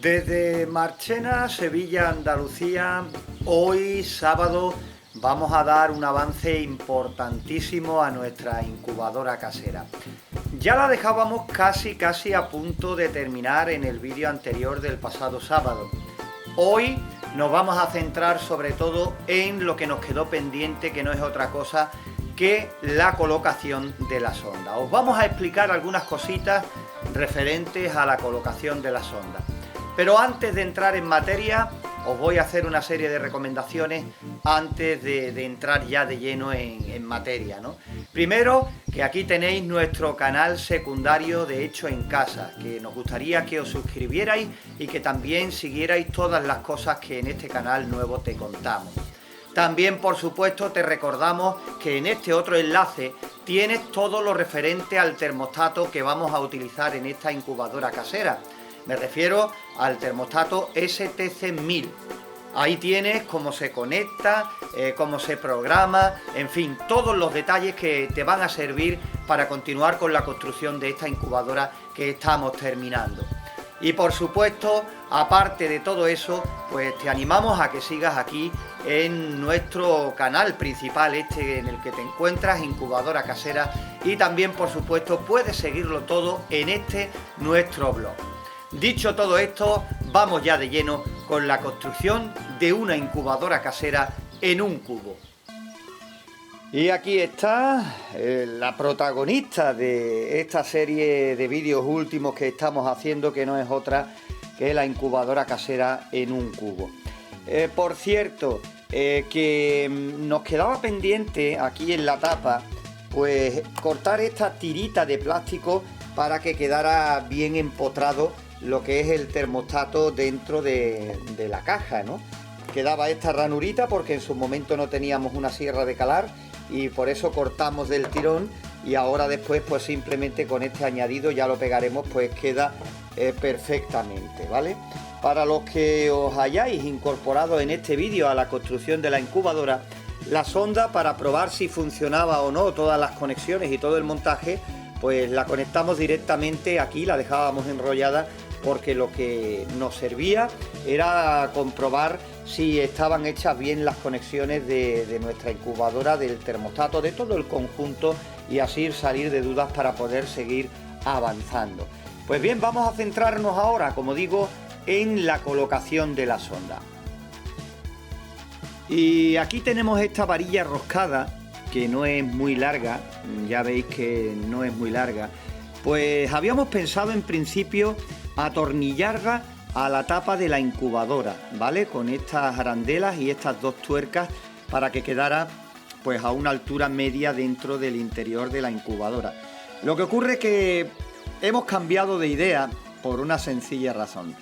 Desde Marchena, Sevilla, Andalucía, hoy sábado vamos a dar un avance importantísimo a nuestra incubadora casera. Ya la dejábamos casi a punto de terminar en el vídeo anterior del pasado sábado. Hoy nos vamos a centrar sobre todo en lo que nos quedó pendiente, que no es otra cosa que la colocación de la sonda. Os vamos a explicar algunas cositas referentes a la colocación de la sonda. Pero antes de entrar en materia, os voy a hacer una serie de recomendaciones antes de entrar ya de lleno en materia, ¿no? Primero, que aquí tenéis nuestro canal secundario de Hecho en Casa, que nos gustaría que os suscribierais y que también siguierais todas las cosas que en este canal nuevo te contamos. También, por supuesto, te recordamos que en este otro enlace tienes todo lo referente al termostato que vamos a utilizar en esta incubadora casera. Me refiero al termostato STC1000. Ahí tienes cómo se conecta, cómo se programa, en fin, todos los detalles que te van a servir para continuar con la construcción de esta incubadora que estamos terminando. Y por supuesto, aparte de todo eso, pues te animamos a que sigas aquí en nuestro canal principal, en el que te encuentras, Incubadora Casera, y también, por supuesto, puedes seguirlo todo en nuestro blog. Dicho todo esto, vamos ya de lleno con la construcción de una incubadora casera en un cubo. Y aquí está la protagonista de esta serie de vídeos últimos que estamos haciendo, que no es otra que la incubadora casera en un cubo. Por cierto, que nos quedaba pendiente aquí en la tapa, pues cortar esta tirita de plástico para que quedara bien empotrado lo que es el termostato dentro de la caja, ¿no? Quedaba esta ranurita porque en su momento no teníamos una sierra de calar y por eso cortamos del tirón, y ahora después pues simplemente con este añadido ya lo pegaremos, pues queda perfectamente, ¿vale? Para los que os hayáis incorporado en este vídeo a la construcción de la incubadora, la sonda, para probar si funcionaba o no todas las conexiones y todo el montaje, pues la conectamos directamente aquí, la dejábamos enrollada, porque lo que nos servía era comprobar si estaban hechas bien las conexiones de nuestra incubadora, del termostato, de todo el conjunto, y así salir de dudas para poder seguir avanzando. Pues bien, vamos a centrarnos ahora, como digo, en la colocación de la sonda. Y aquí tenemos esta varilla roscada, que no es muy larga, ya veis que no es muy larga. Pues habíamos pensado en principio atornillarla a la tapa de la incubadora, ¿vale? Con estas arandelas y estas dos tuercas para que quedara pues a una altura media dentro del interior de la incubadora. Lo que ocurre es que hemos cambiado de idea por una sencilla razón.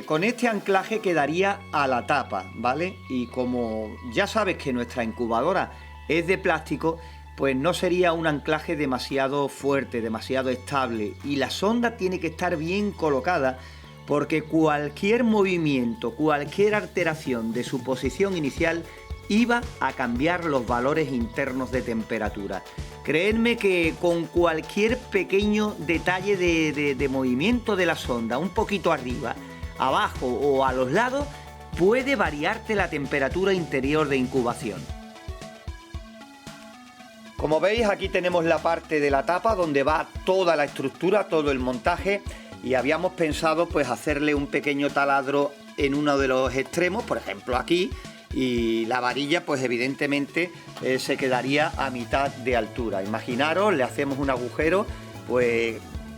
Con este anclaje quedaría a la tapa, ¿vale? Y como ya sabes que nuestra incubadora es de plástico, pues no sería un anclaje demasiado fuerte, demasiado estable, y la sonda tiene que estar bien colocada, porque cualquier movimiento, cualquier alteración de su posición inicial iba a cambiar los valores internos de temperatura. Creedme que con cualquier pequeño detalle de movimiento de la sonda, un poquito arriba, abajo o a los lados, puede variarte la temperatura interior de incubación. Como veis, aquí tenemos la parte de la tapa donde va toda la estructura, todo el montaje, y habíamos pensado pues hacerle un pequeño taladro en uno de los extremos, por ejemplo aquí, y la varilla pues evidentemente se quedaría a mitad de altura. Imaginaros, le hacemos un agujero, pues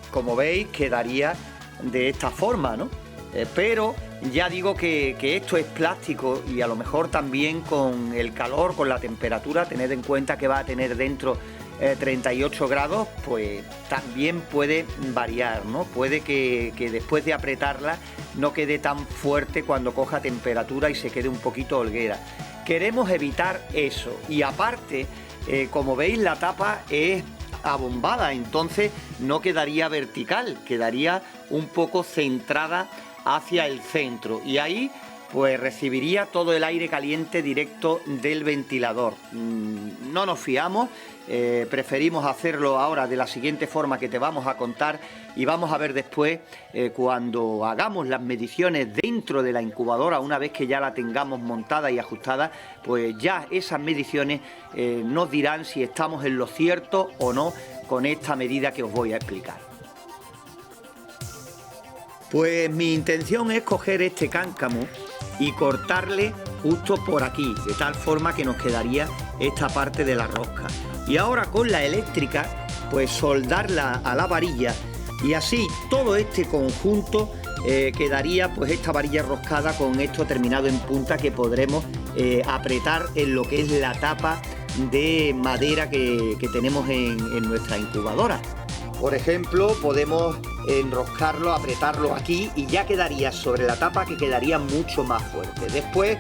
como veis quedaría de esta forma, ¿no? Pero ya digo que esto es plástico, y a lo mejor también con el calor, con la temperatura, tened en cuenta que va a tener dentro 38 grados, pues también puede variar, ¿no? Puede que después de apretarla no quede tan fuerte cuando coja temperatura y se quede un poquito holguera. Queremos evitar eso, y aparte, como veis, la tapa es abombada, entonces no quedaría vertical, quedaría un poco centrada hacia el centro, y ahí pues recibiría todo el aire caliente directo del ventilador. No nos fiamos, preferimos hacerlo ahora de la siguiente forma que te vamos a contar, y vamos a ver después, cuando hagamos las mediciones dentro de la incubadora, una vez que ya la tengamos montada y ajustada, pues ya esas mediciones nos dirán si estamos en lo cierto o no con esta medida que os voy a explicar. Pues mi intención es coger este cáncamo y cortarle justo por aquí, de tal forma que nos quedaría esta parte de la rosca. Y ahora con la eléctrica, pues soldarla a la varilla, y así todo este conjunto quedaría pues esta varilla roscada con esto terminado en punta, que podremos apretar en lo que es la tapa de madera que tenemos en nuestra incubadora. Por ejemplo, podemos enroscarlo, apretarlo aquí, y ya quedaría sobre la tapa, que quedaría mucho más fuerte. Después,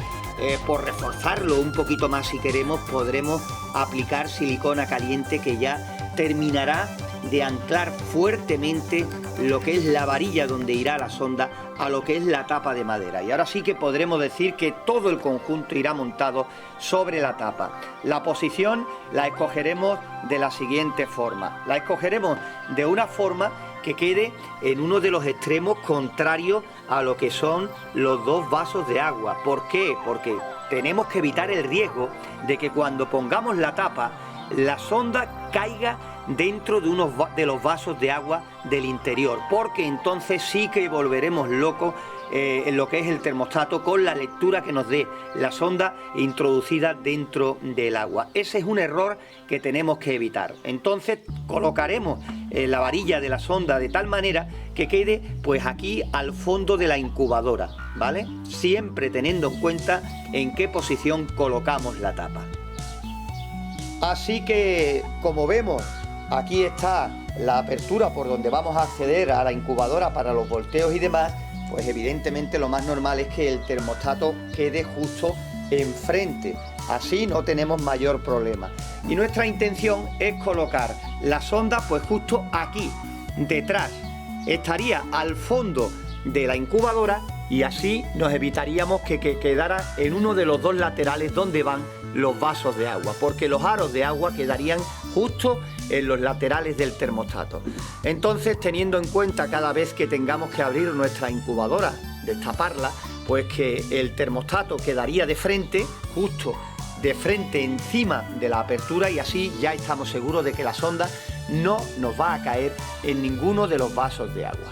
por reforzarlo un poquito más si queremos, podremos aplicar silicona caliente, que ya terminará de anclar fuertemente lo que es la varilla donde irá la sonda a lo que es la tapa de madera. Y ahora sí que podremos decir que todo el conjunto irá montado sobre la tapa. La posición la escogeremos de la siguiente forma. La escogeremos de una forma que quede en uno de los extremos contrarios a lo que son los dos vasos de agua. ¿Por qué? Porque tenemos que evitar el riesgo de que cuando pongamos la tapa, la sonda caiga dentro de uno de los vasos de agua del interior, porque entonces sí que volveremos locos en lo que es el termostato con la lectura que nos dé la sonda introducida dentro del agua. Ese es un error que tenemos que evitar. Entonces colocaremos la varilla de la sonda de tal manera que quede pues aquí al fondo de la incubadora, ¿vale? Siempre teniendo en cuenta en qué posición colocamos la tapa. Así que, como vemos, aquí está la apertura por donde vamos a acceder a la incubadora para los volteos y demás. Pues evidentemente lo más normal es que el termostato quede justo enfrente, así no tenemos mayor problema. Y nuestra intención es colocar la sonda pues justo aquí, detrás. Estaría al fondo de la incubadora, y así nos evitaríamos que quedara en uno de los dos laterales donde van los vasos de agua, porque los aros de agua quedarían justo en los laterales del termostato. Entonces, teniendo en cuenta cada vez que tengamos que abrir nuestra incubadora, destaparla, pues que el termostato quedaría de frente, justo de frente encima de la apertura, y así ya estamos seguros de que la sonda no nos va a caer en ninguno de los vasos de agua.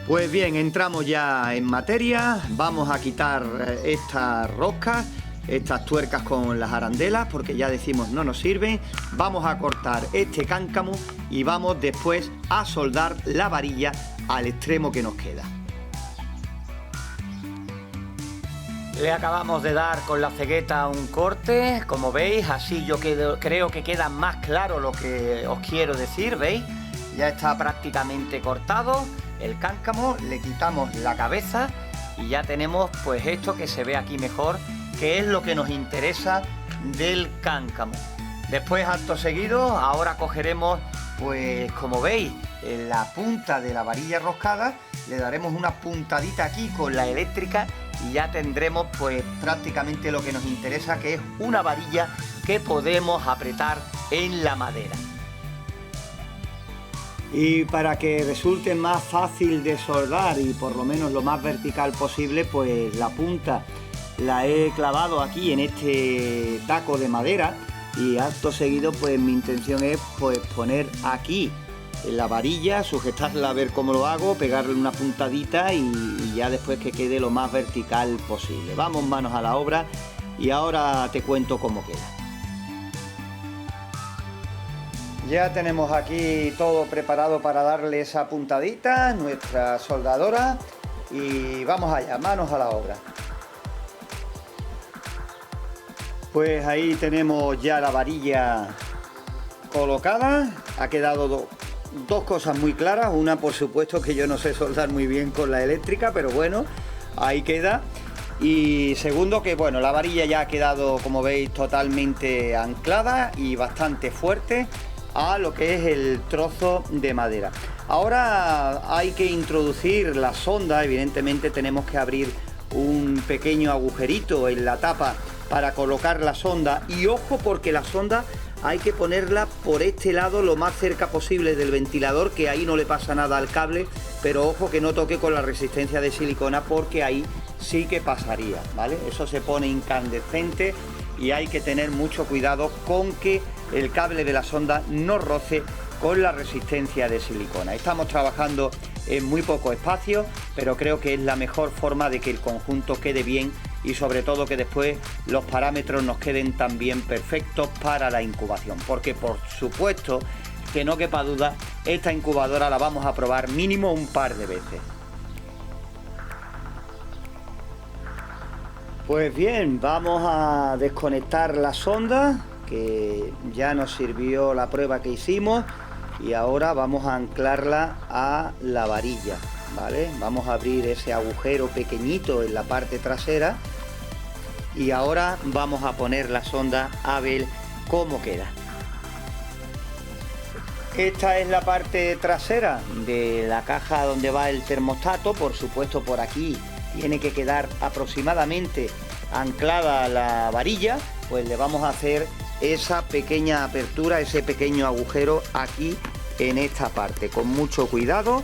Pues bien, entramos ya en materia. Vamos a quitar estas roscas, estas tuercas con las arandelas, porque ya decimos no nos sirven. Vamos a cortar este cáncamo y vamos después a soldar la varilla al extremo que nos queda. Le acabamos de dar con la cegueta un corte, como veis, así yo creo que queda más claro lo que os quiero decir, ¿veis? Ya está prácticamente cortado el cáncamo, le quitamos la cabeza y ya tenemos pues esto que se ve aquí mejor, que es lo que nos interesa del cáncamo. Después, acto seguido, ahora cogeremos pues como veis en la punta de la varilla roscada, le daremos una puntadita aquí con la eléctrica y ya tendremos pues prácticamente lo que nos interesa, que es una varilla que podemos apretar en la madera. Y para que resulte más fácil de soldar y por lo menos lo más vertical posible, pues la punta la he clavado aquí en este taco de madera, y acto seguido pues mi intención es pues poner aquí en la varilla, sujetarla, a ver cómo lo hago, pegarle una puntadita y ya después que quede lo más vertical posible. Vamos manos a la obra y ahora te cuento cómo queda. Ya tenemos aquí todo preparado para darle esa puntadita, nuestra soldadora, y vamos allá, manos a la obra. Pues ahí tenemos ya la varilla colocada. Ha quedado dos cosas muy claras. Una, por supuesto, que yo no sé soldar muy bien con la eléctrica, pero bueno, ahí queda. Y segundo, que bueno, la varilla ya ha quedado, como veis, totalmente anclada y bastante fuerte. a lo que es el trozo de madera. Ahora hay que introducir la sonda. Evidentemente tenemos que abrir un pequeño agujerito en la tapa para colocar la sonda, y ojo, porque la sonda hay que ponerla por este lado lo más cerca posible del ventilador, que ahí no le pasa nada al cable, pero ojo que no toque con la resistencia de silicona, porque ahí sí que pasaría, ¿vale? Eso se pone incandescente y hay que tener mucho cuidado con que el cable de la sonda no roce con la resistencia de silicona. Estamos trabajando en muy poco espacio, pero creo que es la mejor forma de que el conjunto quede bien y sobre todo que después los parámetros nos queden también perfectos para la incubación, porque por supuesto que no quepa duda, esta incubadora la vamos a probar mínimo un par de veces. Pues bien, vamos a desconectar la sonda, que ya nos sirvió la prueba que hicimos, y ahora vamos a anclarla a la varilla, ¿vale? Vamos a abrir ese agujero pequeñito en la parte trasera y ahora vamos a poner la sonda a ver cómo queda. Esta es la parte trasera de la caja donde va el termostato. Por supuesto, por aquí tiene que quedar aproximadamente anclada la varilla, pues le vamos a hacer esa pequeña apertura, ese pequeño agujero aquí en esta parte, con mucho cuidado,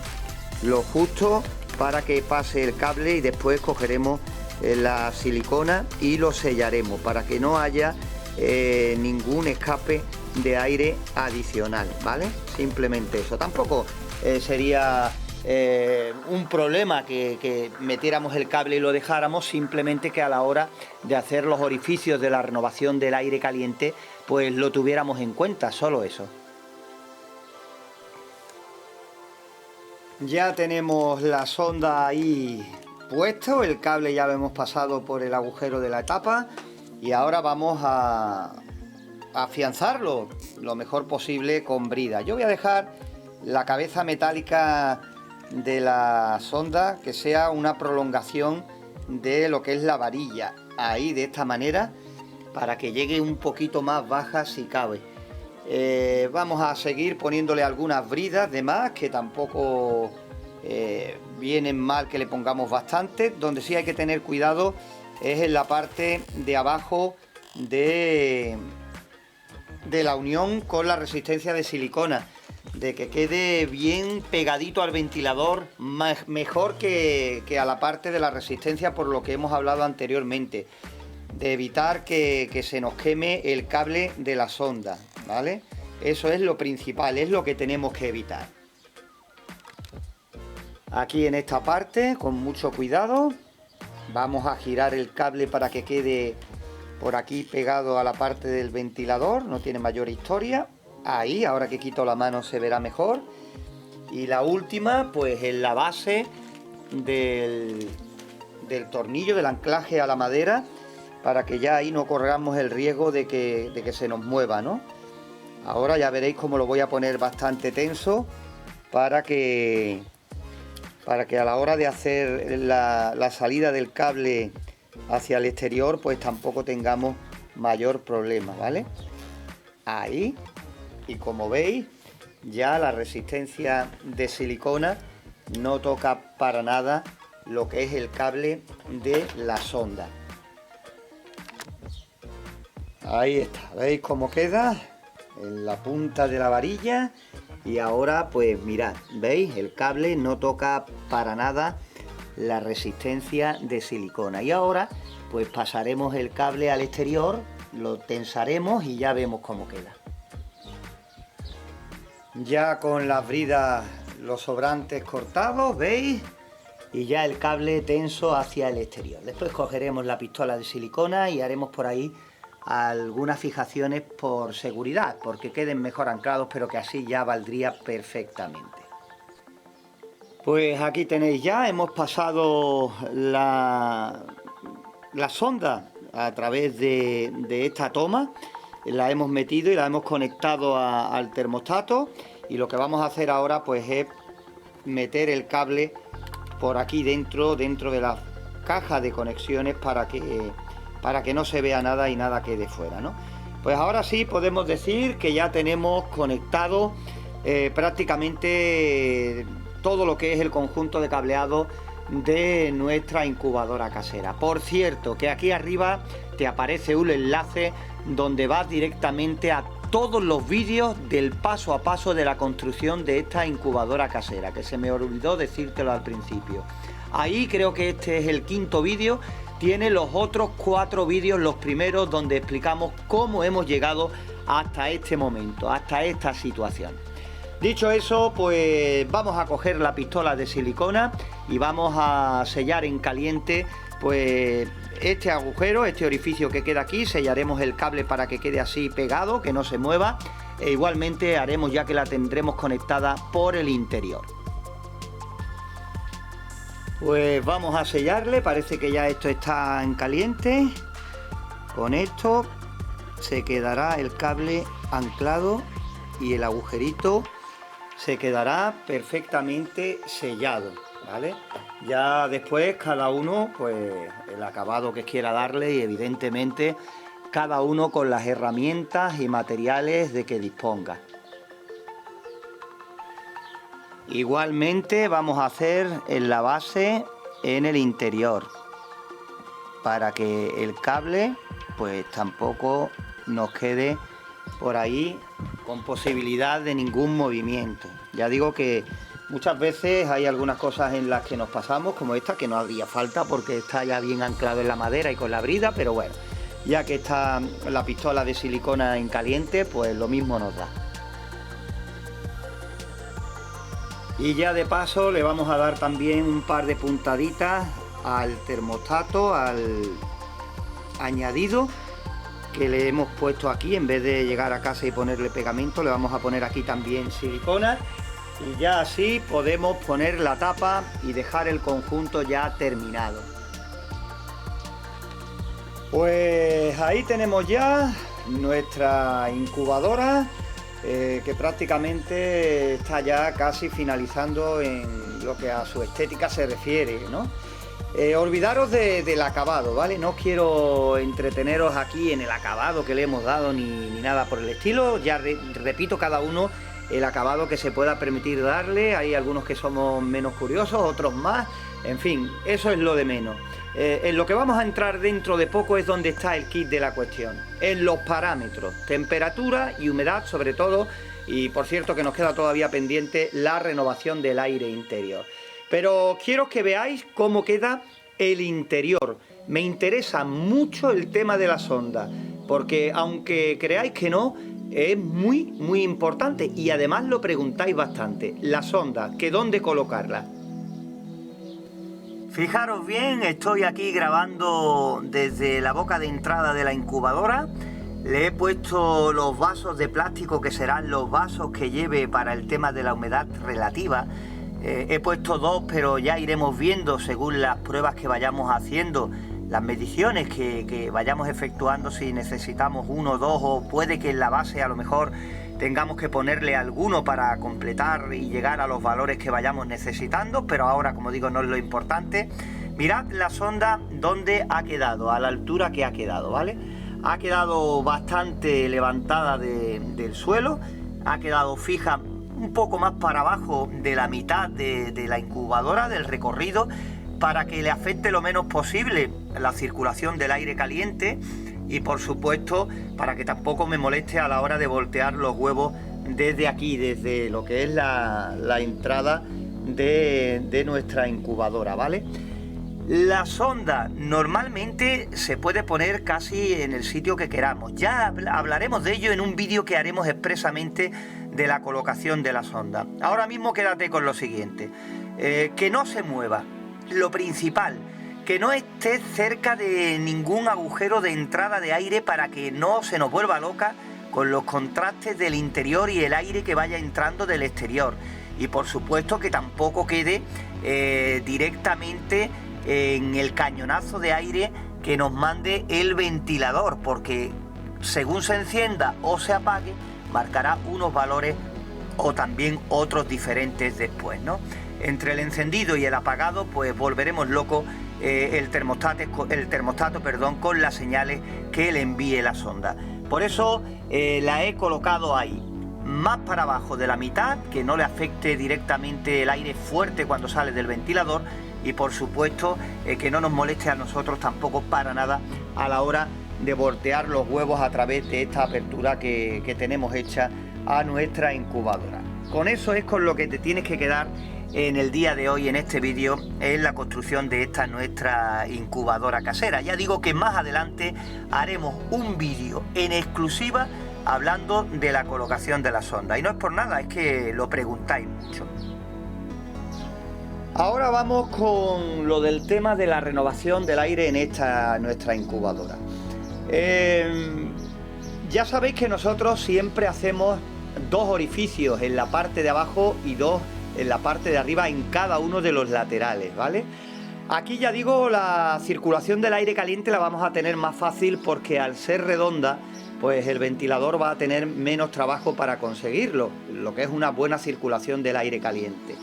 lo justo para que pase el cable, y después cogeremos la silicona y lo sellaremos para que no haya ningún escape de aire adicional, ¿vale? Simplemente eso. Tampoco sería un problema que metiéramos el cable y lo dejáramos, simplemente que a la hora de hacer los orificios de la renovación del aire caliente pues lo tuviéramos en cuenta, solo eso. Ya tenemos la sonda ahí puesto, el cable ya lo hemos pasado por el agujero de la tapa y ahora vamos a afianzarlo lo mejor posible con brida. Yo voy a dejar la cabeza metálica de la sonda que sea una prolongación de lo que es la varilla, ahí de esta manera, para que llegue un poquito más baja si cabe. Vamos a seguir poniéndole algunas bridas de más, que tampoco vienen mal que le pongamos bastante. Donde sí hay que tener cuidado es en la parte de abajo de la unión con la resistencia de silicona, de que quede bien pegadito al ventilador, mejor que a la parte de la resistencia, por lo que hemos hablado anteriormente, de evitar que se nos queme el cable de la sonda, ¿vale? Eso es lo principal, es lo que tenemos que evitar. Aquí en esta parte, con mucho cuidado, vamos a girar el cable para que quede por aquí pegado a la parte del ventilador, no tiene mayor historia. Ahí, ahora que quito la mano se verá mejor. Y la última, pues en la base del tornillo, del anclaje a la madera, para que ya ahí no corramos el riesgo de que se nos mueva, ¿no? Ahora ya veréis cómo lo voy a poner bastante tenso para que a la hora de hacer la salida del cable hacia el exterior, pues tampoco tengamos mayor problema, ¿vale? Ahí. Y como veis, ya la resistencia de silicona no toca para nada lo que es el cable de la sonda. Ahí está, ¿veis cómo queda? En la punta de la varilla. Y ahora pues mirad, ¿veis? El cable no toca para nada la resistencia de silicona. Y ahora pues pasaremos el cable al exterior, lo tensaremos y ya vemos cómo queda. Ya con las bridas, los sobrantes cortados, ¿veis? Y ya el cable tenso hacia el exterior. Después cogeremos la pistola de silicona y haremos por ahí algunas fijaciones por seguridad, porque queden mejor anclados, pero que así ya valdría perfectamente. Pues aquí tenéis ya, hemos pasado la sonda a través de esta toma. La hemos metido y la hemos conectado al termostato, y lo que vamos a hacer ahora pues es meter el cable por aquí dentro de la caja de conexiones para que no se vea nada y nada quede fuera, ¿no? Pues ahora sí podemos decir que ya tenemos conectado prácticamente todo lo que es el conjunto de cableado de nuestra incubadora casera. Por cierto, que aquí arriba te aparece un enlace donde vas directamente a todos los vídeos del paso a paso de la construcción de esta incubadora casera, que se me olvidó decírtelo al principio. Ahí creo que este es el quinto vídeo. Tiene los otros 4 vídeos, los primeros, donde explicamos cómo hemos llegado hasta este momento, hasta esta situación. Dicho eso, pues vamos a coger la pistola de silicona y vamos a sellar en caliente pues este agujero, este orificio que queda aquí. Sellaremos el cable para que quede así pegado, que no se mueva, e igualmente haremos, ya que la tendremos conectada por el interior. Pues vamos a sellarle, parece que ya esto está en caliente. Con esto se quedará el cable anclado y el agujerito se quedará perfectamente sellado, ¿vale? Ya después cada uno, pues el acabado que quiera darle, y evidentemente cada uno con las herramientas y materiales de que disponga. Igualmente vamos a hacer en la base en el interior, para que el cable pues tampoco nos quede por ahí con posibilidad de ningún movimiento. Ya digo que muchas veces hay algunas cosas en las que nos pasamos, como esta, que no haría falta porque está ya bien anclado en la madera y con la brida, pero bueno, ya que está la pistola de silicona en caliente, pues lo mismo nos da. Y ya de paso le vamos a dar también un par de puntaditas al termostato, al añadido que le hemos puesto aquí. En vez de llegar a casa y ponerle pegamento, le vamos a poner aquí también silicona, y ya así podemos poner la tapa y dejar el conjunto ya terminado. Pues ahí tenemos ya nuestra incubadora, que prácticamente está ya casi finalizando en lo que a su estética se refiere, ¿no? Olvidaros del acabado, ¿vale? No quiero entreteneros aquí en el acabado que le hemos dado ni nada por el estilo. Ya repito, cada uno el acabado que se pueda permitir darle. Hay algunos que somos menos curiosos, otros más. En fin, eso es lo de menos. En lo que vamos a entrar dentro de poco es donde está el kit de la cuestión. En los parámetros, temperatura y humedad sobre todo. Y por cierto que nos queda todavía pendiente la renovación del aire interior. Pero quiero que veáis cómo queda el interior. Me interesa mucho el tema de la sonda, porque aunque creáis que no, es muy importante, y además lo preguntáis bastante. La sonda, que dónde colocarla. Fijaros bien, estoy aquí grabando desde la boca de entrada de la incubadora. Le he puesto los vasos de plástico, que serán los vasos que lleve para el tema de la humedad relativa. He puesto 2, pero ya iremos viendo según las pruebas que vayamos haciendo, las mediciones que vayamos efectuando, si necesitamos 1 o 2, o puede que en la base a lo mejor tengamos que ponerle alguno para completar y llegar a los valores que vayamos necesitando, pero ahora, como digo, no es lo importante. Mirad la sonda donde ha quedado, a la altura que ha quedado, ¿vale? Ha quedado bastante levantada del suelo, ha quedado fija un poco más para abajo de la mitad de la incubadora, del recorrido, para que le afecte lo menos posible la circulación del aire caliente, y por supuesto para que tampoco me moleste a la hora de voltear los huevos desde aquí, desde lo que es la entrada de nuestra incubadora, ¿vale? La sonda normalmente se puede poner casi en el sitio que queramos. Ya hablaremos de ello en un vídeo que haremos expresamente de la colocación de la sonda. Ahora mismo quédate con lo siguiente, que no se mueva. Lo principal, que no esté cerca de ningún agujero de entrada de aire, para que no se nos vuelva loca con los contrastes del interior y el aire que vaya entrando del exterior. Y por supuesto que tampoco quede directamente en el cañonazo de aire que nos mande el ventilador, porque según se encienda o se apague, marcará unos valores o también otros diferentes después, ¿no? Entre el encendido y el apagado, pues volveremos loco el termostato, con las señales que le envíe la sonda. Por eso la he colocado ahí, más para abajo de la mitad, que no le afecte directamente el aire fuerte cuando sale del ventilador, y por supuesto que no nos moleste a nosotros tampoco para nada a la hora de voltear los huevos a través de esta apertura que tenemos hecha a nuestra incubadora. Con eso es con lo que te tienes que quedar en el día de hoy, en este vídeo, en la construcción de esta nuestra incubadora casera. Ya digo que más adelante haremos un vídeo en exclusiva hablando de la colocación de la sonda, y no es por nada, es que lo preguntáis mucho. Ahora vamos con lo del tema de la renovación del aire en esta nuestra incubadora. Ya sabéis que nosotros siempre hacemos 2 orificios en la parte de abajo y 2 en la parte de arriba en cada uno de los laterales, ¿vale? Aquí ya digo, la circulación del aire caliente la vamos a tener más fácil porque al ser redonda, pues el ventilador va a tener menos trabajo para conseguirlo, lo que es una buena circulación del aire caliente.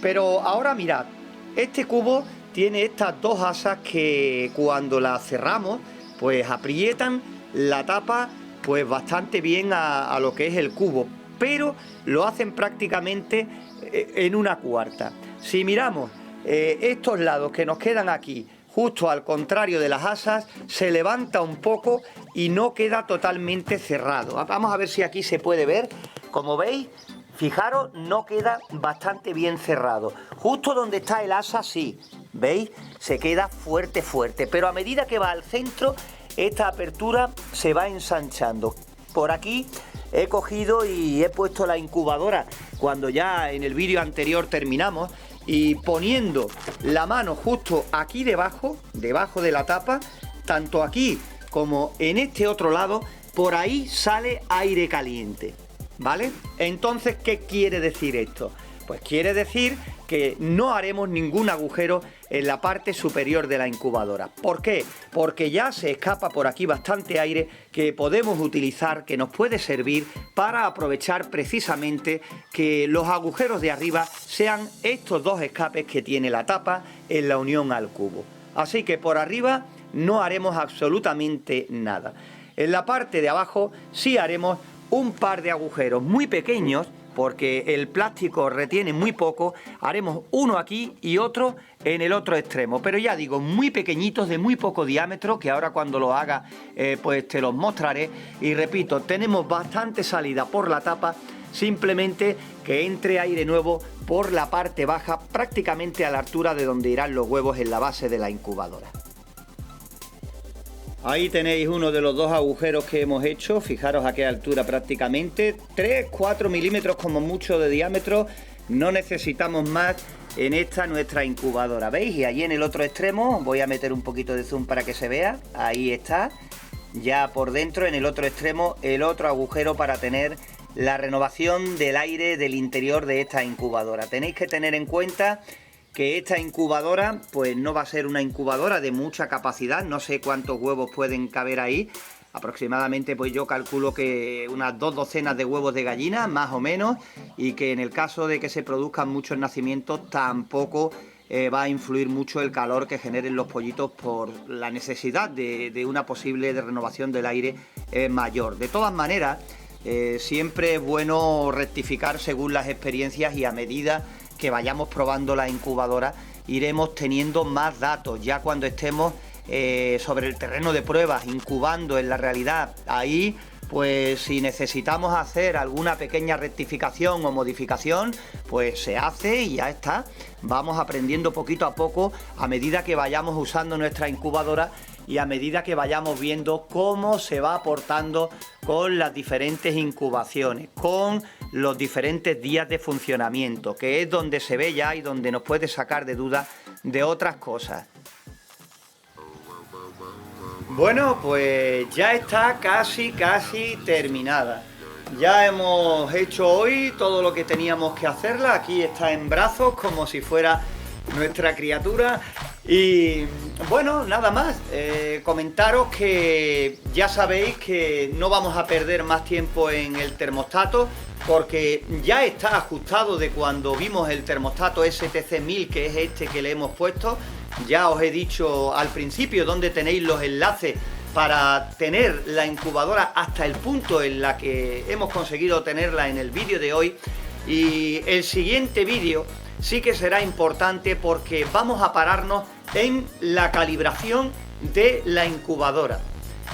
Pero ahora mirad, este cubo tiene estas 2 asas que cuando las cerramos, pues aprietan la tapa pues bastante bien a lo que es el cubo, pero lo hacen prácticamente en una cuarta. Si miramos estos lados que nos quedan aquí, justo al contrario de las asas, se levanta un poco y no queda totalmente cerrado. Vamos a ver si aquí se puede ver. Como veis, fijaros, no queda bastante bien cerrado. Justo donde está el asa, sí, ¿veis? Se queda fuerte, pero a medida que va al centro, esta apertura se va ensanchando. Por aquí he cogido y he puesto la incubadora cuando ya en el vídeo anterior terminamos, y poniendo la mano justo aquí debajo de la tapa, tanto aquí como en este otro lado, por ahí sale aire caliente, ¿vale? Entonces, ¿qué quiere decir esto? Pues quiere decir que no haremos ningún agujero en la parte superior de la incubadora. ¿Por qué? Porque ya se escapa por aquí bastante aire que podemos utilizar, que nos puede servir para aprovechar precisamente que los agujeros de arriba sean estos 2 escapes que tiene la tapa en la unión al cubo. Así que por arriba no haremos absolutamente nada. En la parte de abajo sí haremos un par de agujeros muy pequeños, porque el plástico retiene muy poco. Haremos uno aquí y otro en el otro extremo, pero ya digo, muy pequeñitos, de muy poco diámetro, que ahora cuando lo haga pues te los mostraré. Y repito, tenemos bastante salida por la tapa, simplemente que entre aire nuevo por la parte baja, prácticamente a la altura de donde irán los huevos en la base de la incubadora. Ahí tenéis uno de los 2 agujeros que hemos hecho. Fijaros a qué altura, prácticamente 3-4 milímetros como mucho de diámetro. No necesitamos más en esta nuestra incubadora, ¿veis? Y allí en el otro extremo, voy a meter un poquito de zoom para que se vea. Ahí está, ya por dentro, en el otro extremo, el otro agujero para tener la renovación del aire del interior de esta incubadora. Tenéis que tener en cuenta que esta incubadora pues no va a ser una incubadora de mucha capacidad. No sé cuántos huevos pueden caber ahí, aproximadamente pues yo calculo que unas 2 docenas de huevos de gallina más o menos, y que en el caso de que se produzcan muchos nacimientos tampoco va a influir mucho el calor que generen los pollitos por la necesidad de una posible renovación del aire mayor. De todas maneras, siempre es bueno rectificar según las experiencias, y a medida que vayamos probando la incubadora iremos teniendo más datos. Ya cuando estemos sobre el terreno de pruebas, incubando en la realidad, ahí pues si necesitamos hacer alguna pequeña rectificación o modificación, pues se hace y ya está. Vamos aprendiendo poquito a poco a medida que vayamos usando nuestra incubadora y a medida que vayamos viendo cómo se va aportando con las diferentes incubaciones, con los diferentes días de funcionamiento, que es donde se ve ya y donde nos puede sacar de duda de otras cosas. Bueno, pues ya está casi terminada. Ya hemos hecho hoy todo lo que teníamos que hacerla. Aquí está en brazos como si fuera nuestra criatura. Y bueno, nada más. Comentaros que ya sabéis que no vamos a perder más tiempo en el termostato, porque ya está ajustado de cuando vimos el termostato STC 1000, que es este que le hemos puesto. Ya os he dicho al principio dónde tenéis los enlaces para tener la incubadora hasta el punto en la que hemos conseguido tenerla en el vídeo de hoy. Y el siguiente vídeo sí que será importante porque vamos a pararnos en la calibración de la incubadora.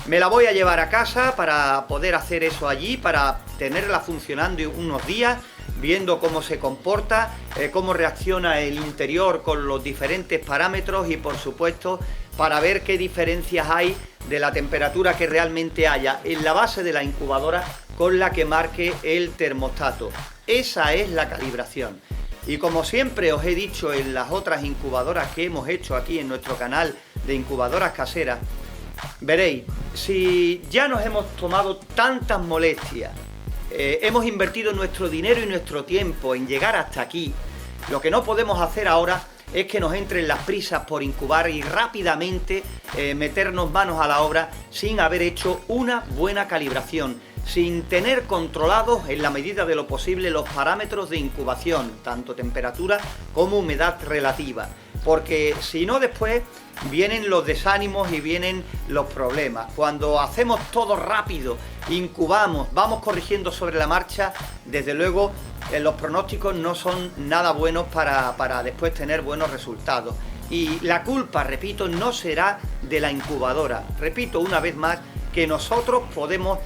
Me la voy a llevar a casa para poder hacer eso allí, para tenerla funcionando unos días, viendo cómo se comporta, cómo reacciona el interior con los diferentes parámetros y, por supuesto, para ver qué diferencias hay de la temperatura que realmente haya en la base de la incubadora con la que marque el termostato. Esa es la calibración. Y como siempre os he dicho en las otras incubadoras que hemos hecho aquí en nuestro canal de incubadoras caseras, veréis, si ya nos hemos tomado tantas molestias, hemos invertido nuestro dinero y nuestro tiempo en llegar hasta aquí, lo que no podemos hacer ahora es que nos entren las prisas por incubar y rápidamente meternos manos a la obra sin haber hecho una buena calibración, sin tener controlados en la medida de lo posible los parámetros de incubación, tanto temperatura como humedad relativa, porque si no después vienen los desánimos y vienen los problemas. Cuando hacemos todo rápido, incubamos, vamos corrigiendo sobre la marcha, desde luego los pronósticos no son nada buenos para después tener buenos resultados. Y la culpa, repito, no será de la incubadora. Repito una vez más que nosotros podemos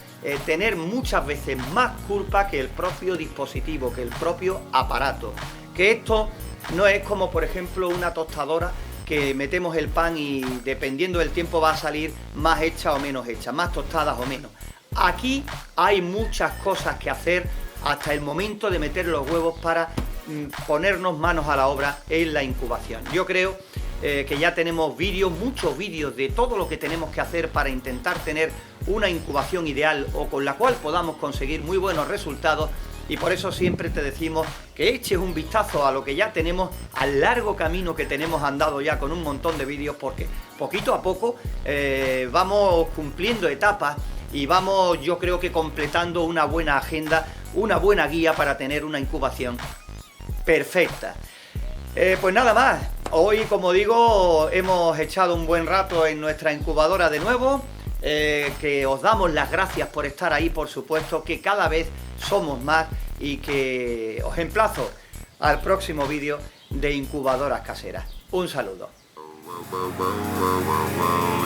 tener muchas veces más culpa que el propio dispositivo, que el propio aparato. Que esto no es como, por ejemplo, una tostadora que metemos el pan y dependiendo del tiempo va a salir más hecha o menos hecha, más tostadas o menos. Aquí hay muchas cosas que hacer hasta el momento de meter los huevos para ponernos manos a la obra en la incubación. Yo creo que ya tenemos vídeos, muchos vídeos de todo lo que tenemos que hacer para intentar tener una incubación ideal o con la cual podamos conseguir muy buenos resultados. Y por eso siempre te decimos que eches un vistazo a lo que ya tenemos, al largo camino que tenemos andado ya con un montón de vídeos, porque poquito a poco vamos cumpliendo etapas y vamos, yo creo que completando una buena agenda, una buena guía para tener una incubación perfecta. Pues nada más, hoy como digo hemos echado un buen rato en nuestra incubadora de nuevo. Que os damos las gracias por estar ahí, por supuesto, que cada vez somos más y que os emplazo al próximo vídeo de incubadoras caseras. Un saludo.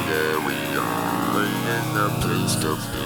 Yeah, we are in the place to be.